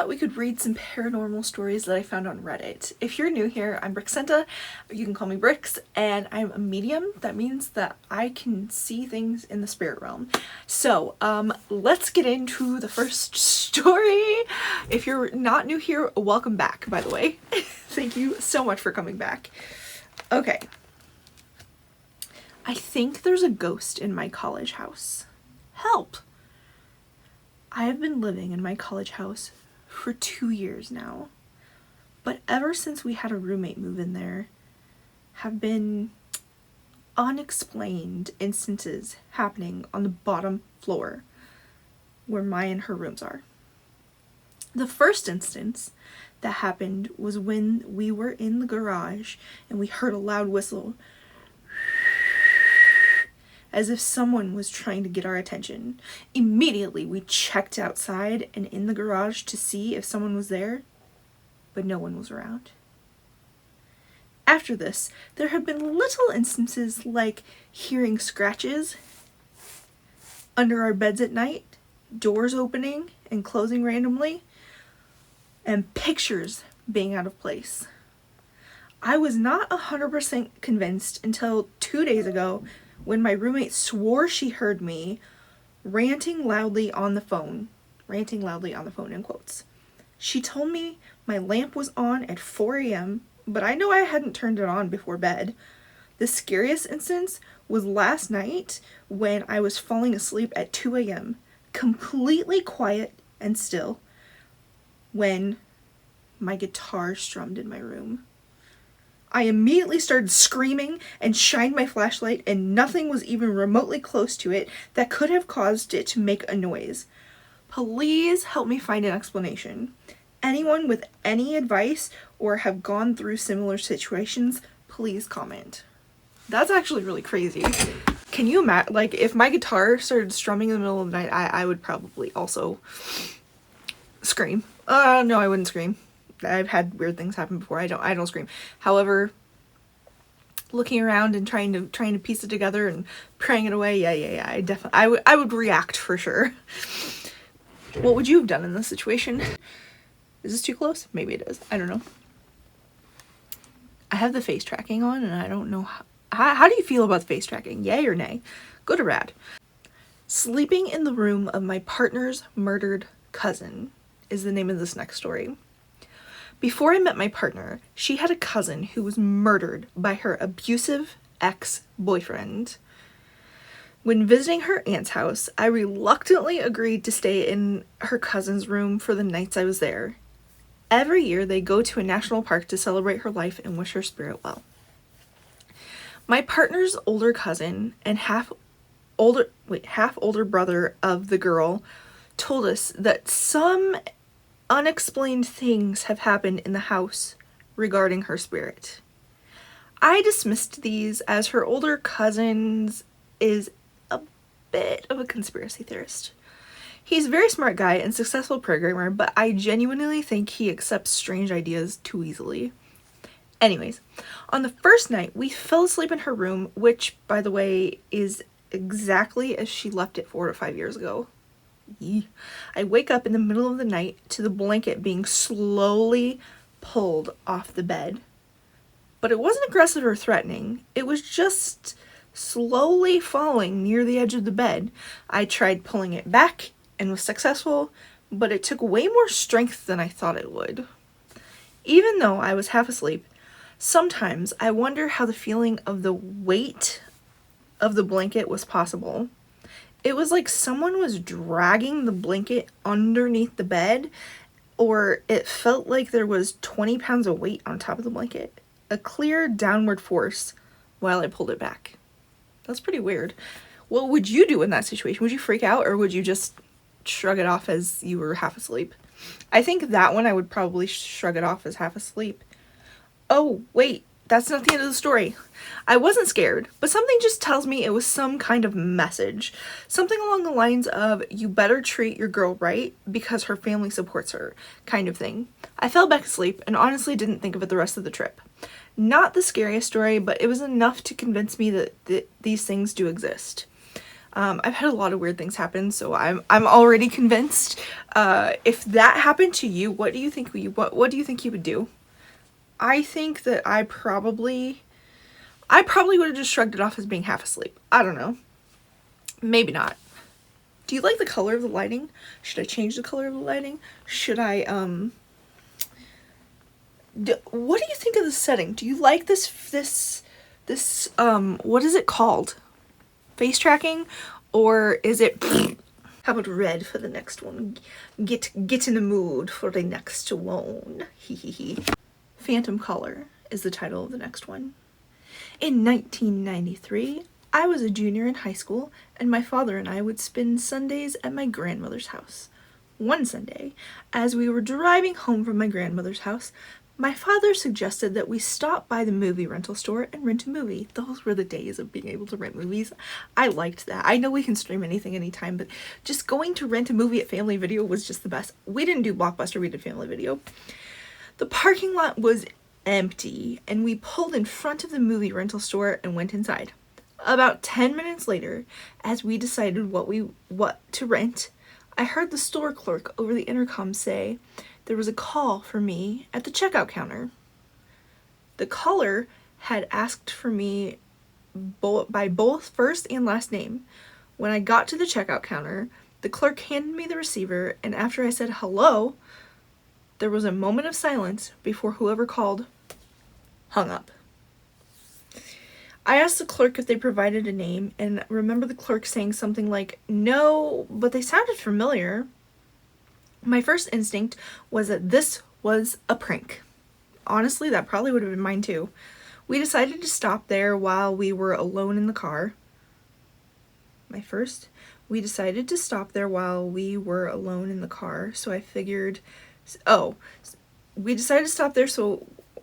thought we could read some paranormal stories that I found on Reddit. If you're new here, I'm Brixenta, you can call me Brix, and I'm a medium. That means that I can see things in the spirit realm. So, let's get into the first story. If you're not new here, welcome back, by the way. Thank you so much for coming back. Okay. I think there's a ghost in my college house. Help! I have been living in my college house for 2 years now, but ever since we had a roommate move in there, have been unexplained instances happening on the bottom floor where my and her rooms are. The first instance that happened was when we were in the garage and we heard a loud whistle, as if someone was trying to get our attention. Immediately, we checked outside and in the garage to see if someone was there, but no one was around. After this, there have been little instances like hearing scratches under our beds at night, doors opening and closing randomly, and pictures being out of place. I was not 100% convinced until 2 days ago when my roommate swore she heard me ranting loudly on the phone in quotes. She told me my lamp was on at 4 a.m., but I know I hadn't turned it on before bed. The scariest instance was last night when I was falling asleep at 2 a.m., completely quiet and still, when my guitar strummed in my room. I immediately started screaming and shined my flashlight, and nothing was even remotely close to it that could have caused it to make a noise. Please help me find an explanation. Anyone with any advice or have gone through similar situations, please comment. That's actually really crazy. Can you imagine, like, if my guitar started strumming in the middle of the night, I would probably also scream. No, I wouldn't scream. I've had weird things happen before. I don't scream. However, looking around and trying to piece it together and praying it away, yeah. I would react for sure. What would you have done in this situation? Is this too close? Maybe it is. I don't know. I have the face tracking on, and I don't know how do you feel about the face tracking? Yay or nay? Good or bad? Sleeping in the room of my partner's murdered cousin is the name of this next story. Before I met my partner, she had a cousin who was murdered by her abusive ex-boyfriend. When visiting her aunt's house, I reluctantly agreed to stay in her cousin's room for the nights I was there. Every year, they go to a national park to celebrate her life and wish her spirit well. My partner's older cousin and half older brother of the girl told us that some unexplained things have happened in the house regarding her spirit. I dismissed these as her older cousin is a bit of a conspiracy theorist. He's a very smart guy and successful programmer, but I genuinely think he accepts strange ideas too easily. Anyways, on the first night, we fell asleep in her room, which, by the way, is exactly as she left it 4 to 5 years ago. I wake up in the middle of the night to the blanket being slowly pulled off the bed. But it wasn't aggressive or threatening. It was just slowly falling near the edge of the bed. I tried pulling it back and was successful, but it took way more strength than I thought it would. Even though I was half asleep, sometimes I wonder how the feeling of the weight of the blanket was possible. It was like someone was dragging the blanket underneath the bed, or it felt like there was 20 pounds of weight on top of the blanket. A clear downward force while I pulled it back. That's pretty weird. What would you do in that situation? Would you freak out, or would you just shrug it off as you were half asleep? I think that one I would probably shrug it off as half asleep. Oh, wait. That's not the end of the story. I wasn't scared, but something just tells me it was some kind of message. Something along the lines of, you better treat your girl right because her family supports her, kind of thing. I fell back asleep and honestly didn't think of it the rest of the trip. Not the scariest story, but it was enough to convince me that these things do exist. I've had a lot of weird things happen, so I'm already convinced. If that happened to you, what do you think what do you think you would do? I think that I probably would have just shrugged it off as being half asleep. I don't know. Maybe not. Do you like the color of the lighting? Should I change the color of the lighting? Should I, what do you think of the setting? Do you like this, what is it called? Face tracking? Or is it, how about red for the next one? Get in the mood for the next one. Hee. Phantom Color is the title of the next one. In 1993, I was a junior in high school, and my father and I would spend Sundays at my grandmother's house. One Sunday, as we were driving home from my grandmother's house, my father suggested that we stop by the movie rental store and rent a movie. Those were the days of being able to rent movies. I liked that. I know we can stream anything anytime, but just going to rent a movie at Family Video was just the best. We didn't do Blockbuster, we did Family Video. The parking lot was empty, and we pulled in front of the movie rental store and went inside. About 10 minutes later, as we decided what to rent, I heard the store clerk over the intercom say there was a call for me at the checkout counter. The caller had asked for me by both first and last name. When I got to the checkout counter, the clerk handed me the receiver, and after I said hello, there was a moment of silence before whoever called hung up. I asked the clerk if they provided a name, and remember the clerk saying something like, "No, but they sounded familiar." My first instinct was that this was a prank. Honestly, that probably would have been mine too. We decided to stop there while we were alone in the car. We decided to stop there while we were alone in the car, so I figured, we decided to stop there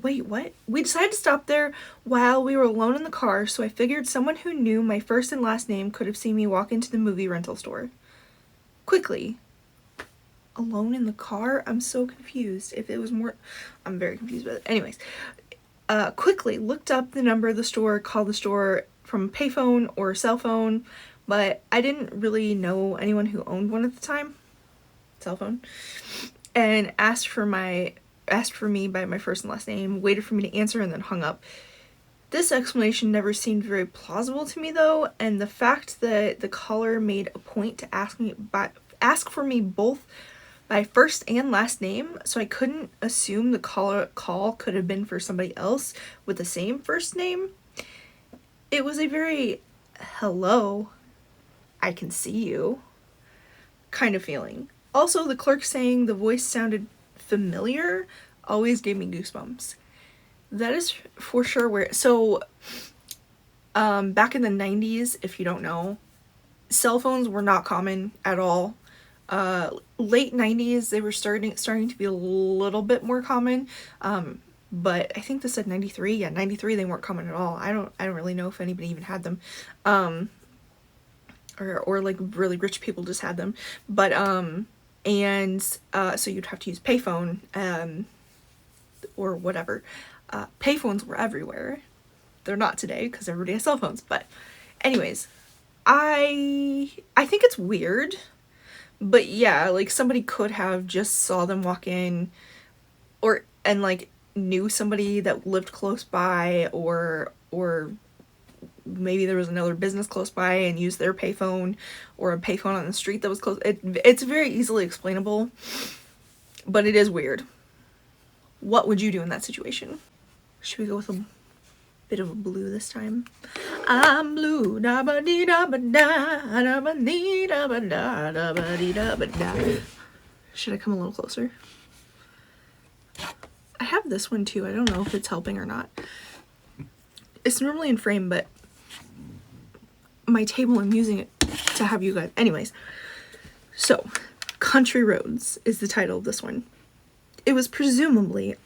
We decided to stop there while we were alone in the car, so I figured someone who knew my first and last name could have seen me walk into the movie rental store. Quickly. Alone in the car? I'm so confused. If it was more... I'm very confused by it. Anyways. Quickly looked up the number of the store, called the store from a payphone or a cell phone, but I didn't really know anyone who owned one at the time. Cell phone. And asked for me by my first and last name, waited for me to answer, and then hung up. This explanation never seemed very plausible to me though, and the fact that the caller made a point to ask for me both by first and last name, so I couldn't assume the call could have been for somebody else with the same first name. It was a very hello, I can see you kind of feeling. Also, the clerk saying the voice sounded familiar always gave me goosebumps. That is for sure where... So, back in the 90s, if you don't know, cell phones were not common at all. Late 90s, they were starting to be a little bit more common. But I think this said 93. Yeah, 93, they weren't common at all. I don't really know if anybody even had them. Or like really rich people just had them. But, so you'd have to use payphone, or whatever. Payphones were everywhere. They're not today because everybody has cell phones. But anyways, I think it's weird. But yeah, like somebody could have just saw them walk in and like knew somebody that lived close by, or maybe there was another business close by and used their payphone, or a payphone on the street that was close. It's very easily explainable, but it is weird. What would you do in that situation? Should we go with a bit of a blue this time? I'm blue, da ba dee da ba da, da ba dee da ba da, da ba dee da ba da. Should I come a little closer? I have this one too. I don't know if it's helping or not. It's normally in frame, but my table, I'm using it to have you guys. Anyways, so Country Roads is the title of this one. It was presumably?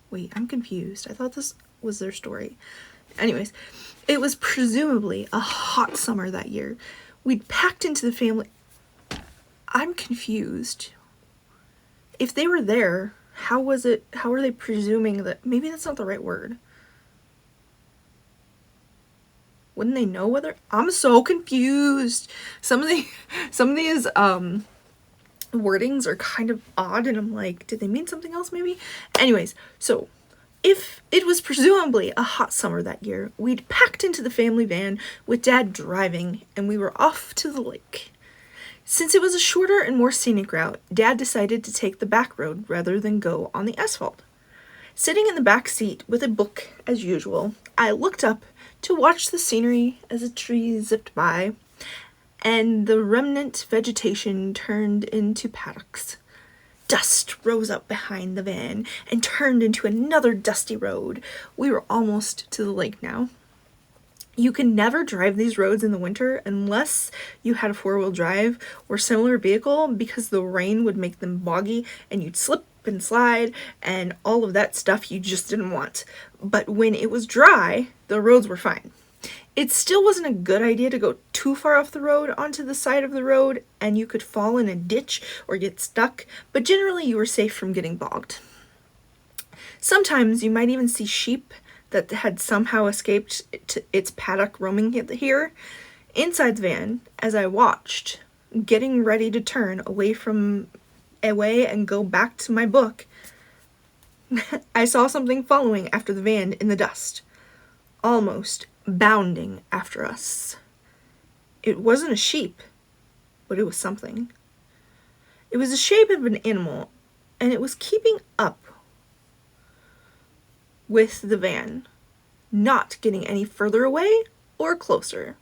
Wait, I'm confused. I thought this was their story. Anyways, it was presumably a hot summer that year. We'd packed into the family. I'm confused. If they were there, how are they presuming that? Maybe that's not the right word. Wouldn't they know whether? I'm so confused. Some of these wordings are kind of odd, and I'm like, did they mean something else maybe? Anyways, so if it was presumably a hot summer that year, we'd packed into the family van with Dad driving, and we were off to the lake. Since it was a shorter and more scenic route, Dad decided to take the back road rather than go on the asphalt. Sitting in the back seat with a book as usual, I looked up to watch the scenery as a tree zipped by, and the remnant vegetation turned into paddocks. Dust rose up behind the van and turned into another dusty road. We were almost to the lake now. You can never drive these roads in the winter unless you had a four-wheel drive or similar vehicle, because the rain would make them boggy and you'd slip and slide and all of that stuff you just didn't want. But when it was dry, the roads were fine. It still wasn't a good idea to go too far off the road onto the side of the road, and you could fall in a ditch or get stuck, but generally you were safe from getting bogged. Sometimes you might even see sheep that had somehow escaped its paddock roaming here. Inside the van, as I watched, getting ready to turn away and go back to my book, I saw something following after the van in the dust, almost bounding after us. It wasn't a sheep, but it was something. It was the shape of an animal, and it was keeping up with the van, not getting any further away or closer.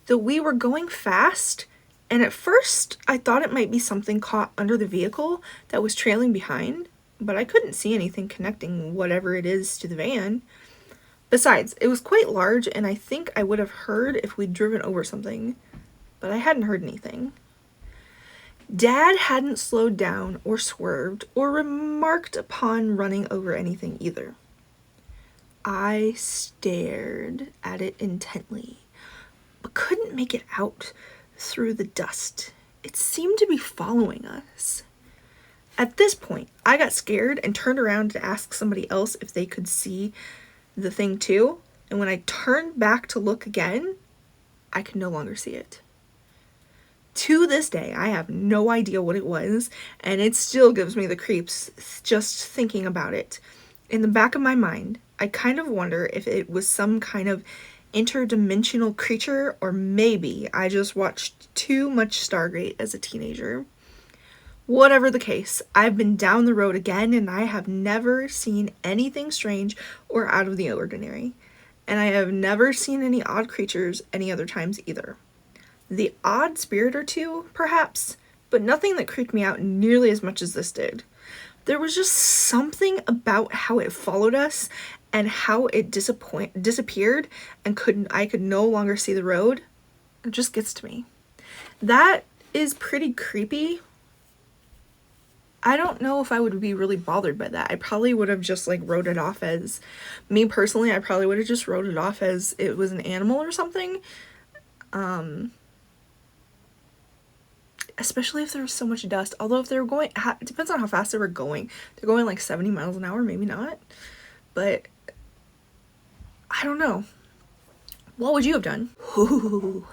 Though we were going fast, and at first I thought it might be something caught under the vehicle that was trailing behind, but I couldn't see anything connecting whatever it is to the van. Besides, it was quite large, and I think I would have heard if we'd driven over something, but I hadn't heard anything. Dad hadn't slowed down or swerved or remarked upon running over anything either. I stared at it intently, but couldn't make it out through the dust. It seemed to be following us. At this point, I got scared and turned around to ask somebody else if they could see the thing too, and when I turned back to look again, I could no longer see it. To this day, I have no idea what it was, and it still gives me the creeps just thinking about it. In the back of my mind, I kind of wonder if it was some kind of interdimensional creature, or maybe I just watched too much Stargate as a teenager. Whatever the case, I've been down the road again, and I have never seen anything strange or out of the ordinary. And I have never seen any odd creatures any other times either. The odd spirit or two, perhaps, but nothing that creeped me out nearly as much as this did. There was just something about how it followed us and how it disappeared and I could no longer see the road. It just gets to me. That is pretty creepy. I don't know if I would be really bothered by that. I probably would have just wrote it off as, me personally, I probably would have just wrote it off as it was an animal or something. Especially if there was so much dust. Although if they were going, it depends on how fast they were going. They're going 70 miles an hour, maybe not. But I don't know. What would you have done? Ooh,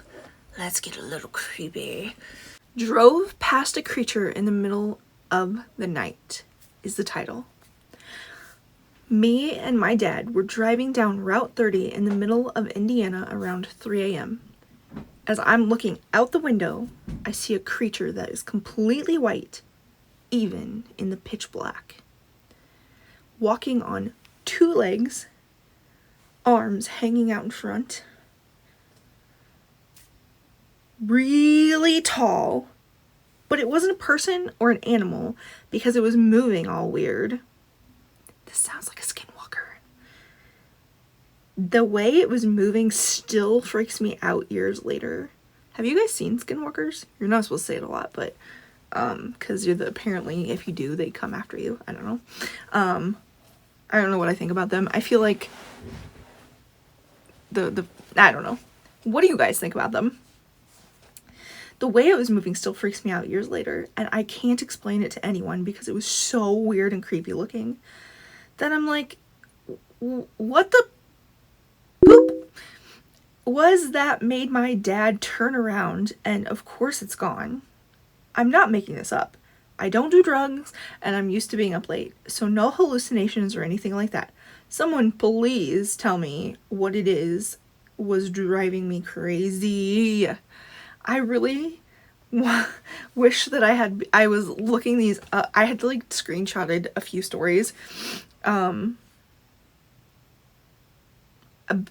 let's get a little creepy. Drove past a creature in the middle of the night is the title. Me and my dad were driving down Route 30 in the middle of Indiana around 3 a.m. As I'm looking out the window, I see a creature that is completely white, even in the pitch black. Walking on 2 legs, arms hanging out in front. Really tall, but it wasn't a person or an animal because it was moving all weird. This sounds like a skinwalker. The way it was moving still freaks me out years later. Have you guys seen skinwalkers? You're not supposed to say it a lot, but because apparently if you do, they come after you. I don't know. I don't know what I think about them. I feel like I don't know. What do you guys think about them? The way it was moving still freaks me out years later, and I can't explain it to anyone because it was so weird and creepy looking. Then I'm like, what the poop? was that made my dad turn around, and of course it's gone. I'm not making this up. I don't do drugs, and I'm used to being up late, so no hallucinations or anything like that. Someone please tell me what it is was driving me crazy. I really wish that I was looking these up. I had like screenshotted a few stories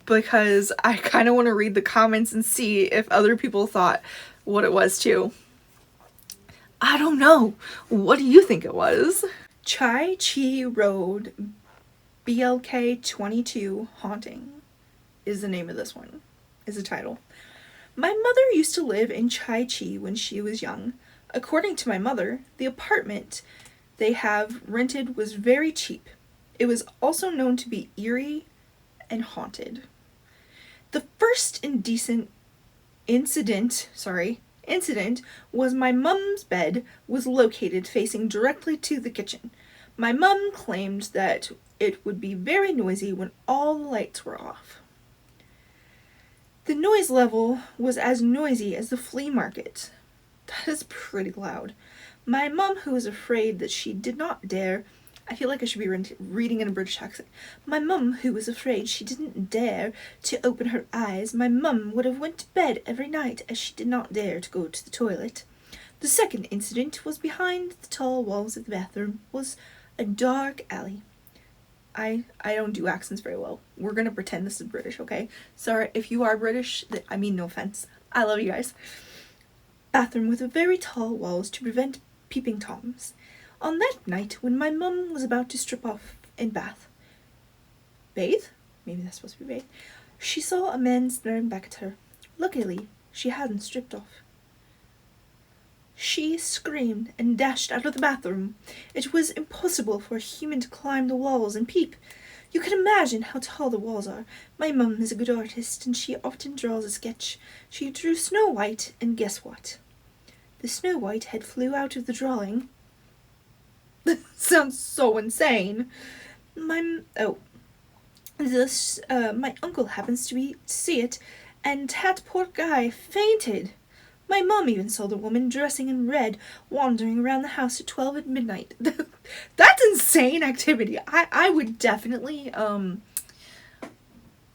because I kind of want to read the comments and see if other people thought what it was too. I don't know. What do you think it was? Chai Chi Road BLK 22 Haunting is the name of this one, is the title. My mother used to live in Chai Chi when she was young. According to my mother, the apartment they have rented was very cheap. It was also known to be eerie and haunted. The first incident was my mum's bed was located facing directly to the kitchen. My mum claimed that it would be very noisy when all the lights were off. The noise level was as noisy as the flea market. That is pretty loud. My mum, who was afraid that she did not dare, I feel like I should be reading in a British accent. My mum, who was afraid she didn't dare to open her eyes, my mum would have went to bed every night as she did not dare to go to the toilet. The second incident was behind the tall walls of the bathroom was a dark alley. I don't do accents very well. We're gonna pretend this is British, okay? Sorry, if you are British, I mean no offense. I love you guys. Bathroom with very tall walls to prevent peeping toms. On that night, when my mum was about to strip off and bathe? Maybe that's supposed to be bathe. She saw a man staring back at her. Luckily, she hadn't stripped off. She screamed and dashed out of the bathroom. It was impossible for a human to climb the walls and peep. You can imagine how tall the walls are. My mum is a good artist, and she often draws a sketch. She drew Snow White, and guess what? The Snow White head flew out of the drawing. Sounds so insane. My uncle happens to see it, and that poor guy fainted. My mum even saw the woman dressing in red wandering around the house at 12 at midnight. That's insane activity. I would definitely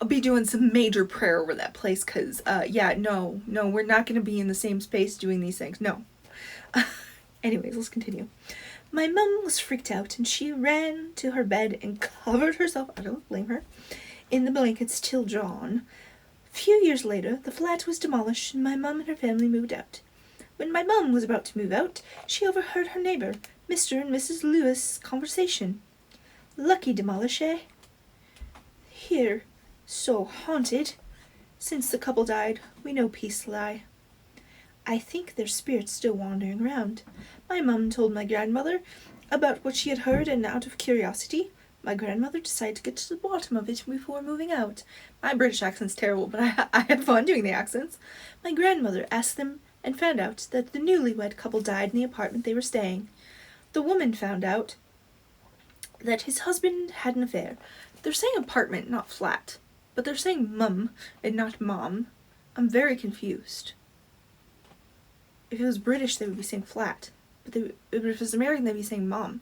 be doing some major prayer over that place, because no, we're not going to be in the same space doing these things. No. Anyways, let's continue. My mum was freaked out, and she ran to her bed and covered herself, I don't blame her, in the blankets till dawn. A few years later, the flat was demolished, and my mum and her family moved out. When my mum was about to move out, she overheard her neighbor, Mr. and Mrs. Lewis' conversation. Lucky demolish, eh? Here, so haunted. Since the couple died, we know peace lie. I think their spirits still wandering around. My mum told my grandmother about what she had heard, and out of curiosity, my grandmother decided to get to the bottom of it before moving out. My British accent's terrible, but I had fun doing the accents. My grandmother asked them and found out that the newlywed couple died in the apartment they were staying. The woman found out that his husband had an affair. They're saying apartment, not flat, but they're saying mum and not mom. I'm very confused. If it was British, they would be saying flat. But if it was American, they'd be saying mom.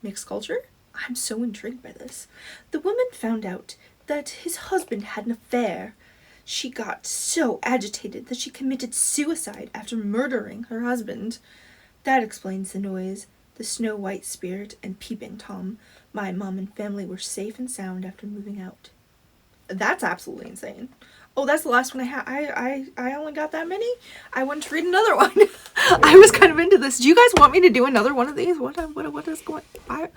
Mixed culture? I'm so intrigued by this. The woman found out that his husband had an affair. She got so agitated that she committed suicide after murdering her husband. That explains the noise, the Snow White spirit, and peeping Tom. My mom and family were safe and sound after moving out. That's absolutely insane. Oh, that's the last one I had. I only got that many. I wanted to read another one. I was kind of into this. Do you guys want me to do another one of these? What is going on?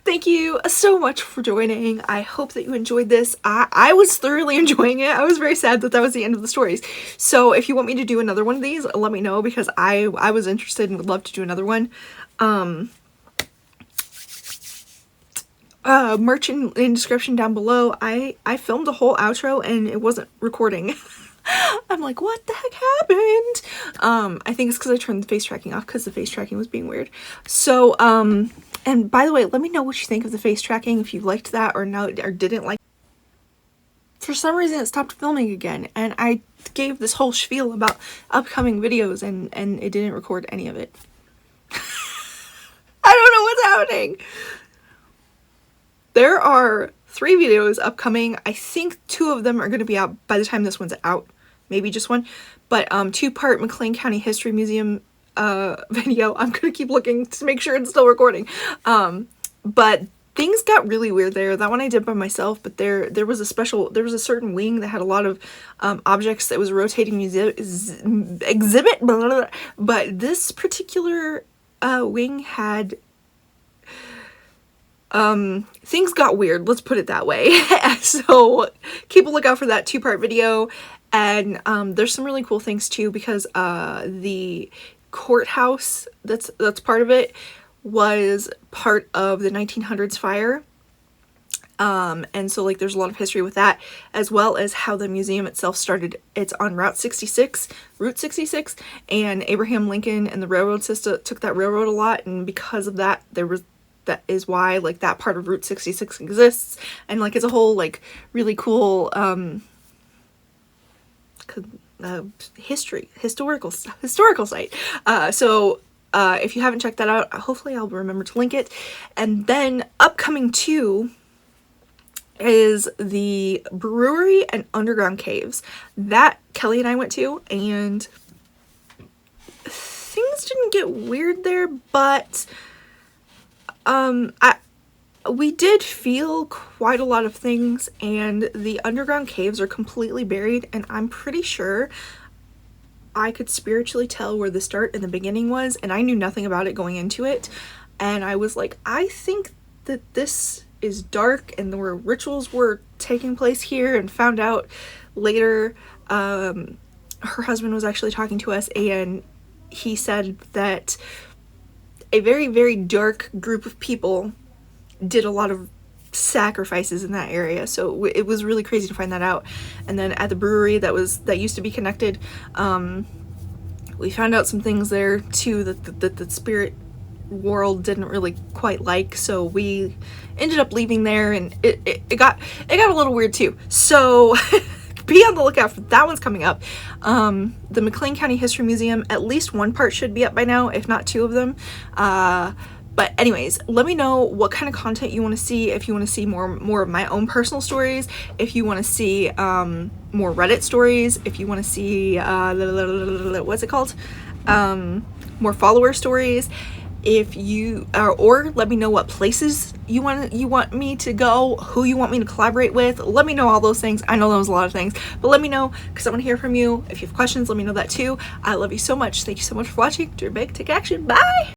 Thank you so much for joining. I hope that you enjoyed this. I was thoroughly enjoying it. I was very sad that was the end of the stories. So if you want me to do another one of these, let me know, because I was interested and would love to do another one. Merch in description down below. I filmed a whole outro and it wasn't recording. I'm like, what the heck happened? I think it's because I turned the face tracking off, because the face tracking was being weird. So, and by the way, let me know what you think of the face tracking, if you liked that or no, or didn't like. for some reason it stopped filming again, and I gave this whole spiel about upcoming videos and it didn't record any of it. I don't know what's happening. There are 3 videos upcoming. I think 2 of them are going to be out by the time this one's out. Maybe just one. But 2-part McLean County History Museum video. I'm going to keep looking to make sure it's still recording. But things got really weird there. That one I did by myself, but there was a certain wing that had a lot of objects that was a rotating exhibit, blah, blah, blah. But this particular wing had things got weird, let's put it that way. So keep a lookout for that 2-part video. And there's some really cool things too, because the courthouse that's part of it was part of the 1900s fire. And so like there's a lot of history with that, as well as how the museum itself started. It's on Route 66, and Abraham Lincoln and the railroad system took that railroad a lot, and because of that that is why like that part of Route 66 exists, and like it's a whole like really cool historical site. So if you haven't checked that out, hopefully I'll remember to link it. And then upcoming too is the brewery and underground caves that Kelly and I went to, and things didn't get weird there, but we did feel quite a lot of things, and the underground caves are completely buried, and I'm pretty sure I could spiritually tell where the start and the beginning was, and I knew nothing about it going into it, and I was like, I think that this is dark and where rituals were taking place here, and found out later her husband was actually talking to us, and he said that a very, very dark group of people did a lot of sacrifices in that area. So it was really crazy to find that out. And then at the brewery that used to be connected, we found out some things there too that the spirit world didn't really quite like, so we ended up leaving there, and it got a little weird too. So be on the lookout for that. One's coming up. The McLean County History Museum, at least 1 part should be up by now, if not 2 of them. But anyways, let me know what kind of content you want to see. If you want to see more of my own personal stories, if you want to see more Reddit stories, if you want to see what's it called, more follower stories, if you or let me know what places you want me to go, who you want me to collaborate with. Let me know all those things. I know that was a lot of things, but let me know, because I want to hear from you. If you have questions, let me know that too. I love you so much. Thank you so much for watching. Dream big, take action. Bye.